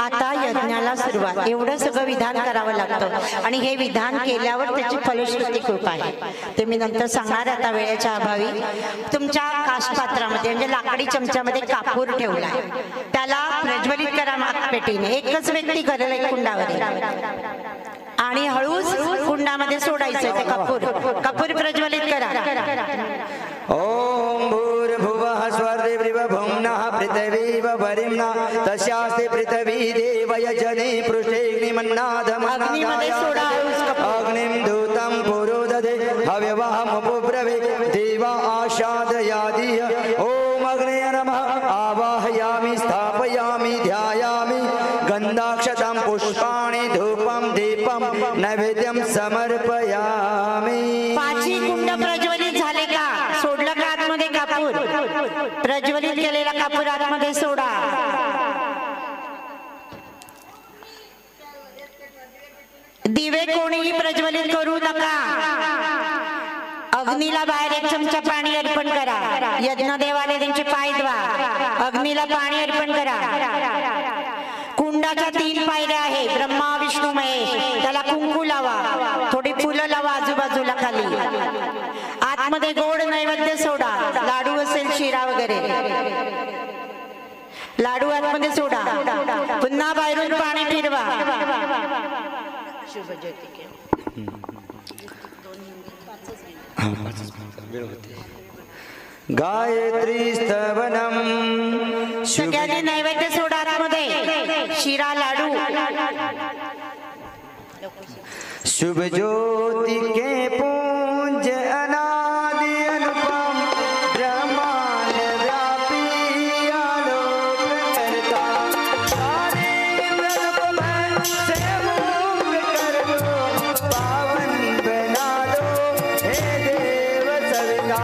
आता यज्ञाला सुरुवात, एवढं सगळं विधान करावं लागतं आणि हे विधान केल्यावर त्याची फलश्रुती खूप आहे. ते मी नंतर सांगणार. आता वेळेच्या अभावी तुमच्या काष्टपात्रामध्ये म्हणजे लाकडी चमच्यामध्ये कापूर ठेवला, त्याला प्रज्वलित करा पेटीने. एकच व्यक्ती करेल एक कुंडावर आणि हळूच कुंडामध्ये सोडायचं ते कापूर. कापूर प्रज्वलित करा. ओम भूर्भुवः स्वर्देव भुम्नः पृथिवीव वरिम्ना तस्यास्ति पृथिवी देवयजने पृष्ठेऽग्निमन्नादम् अग्निमध्ये सोडा. अग्निं दूतं पुरोदधे हव्यवहमुपब्रवे देवा आशादयादिः. ओम अग्नये नमः. आवाहयामि स्थापयामि ध्यायामि गन्धाक्षतं पुष्पाणि धूपं दीपं नैवेद्यं समर्पयामि. पाचही कुंड प्रज्वलित झाले का? सोडलं का आतमध्ये कापूर? प्रज्वलित केलेला कापूर आतमध्ये सोडा. दिवे कोणीही प्रज्वलित करू नका. अग्नीला बाहेर एक चमचा पाणी अर्पण करा. यज्ञदेवाला त्यांचे पाय धुवा. अग्नीला पाणी अर्पण करा. कुंडाच्या 3 पायऱ्या आहे, ब्रह्मा विष्णू महेश. त्याला कुंकू लावा, थोडी फुलं लावा आजूबाजूला खाली. आतमध्ये गोड नैवेद्य सोडा. लाडू असेल, शिरा वगैरे लाडू आतमध्ये सोडा. पुन्हा बाहेरून पाणी फिरवा. गायत्री स्तवनम. सगळ्यांनी नैवेद्य सोडा आतमध्ये. शिरा लाडू. शुभ ज्योति के पुंज अनादि अनुपम ब्रह्मांड व्यापी आलोक करता. सारे ब्रह्म से मुक्त कर दो, पावन बना दो हे देव सविता.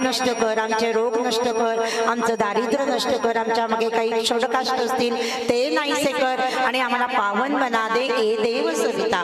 नष्ट कर, आमचे रोग नष्ट कर, आमचं दारिद्र्य नष्ट कर, आमच्या मागे काही षडकाष्ट असतील ते नाहीसे कर आणि आम्हाला पावन बना दे ए देव सविता.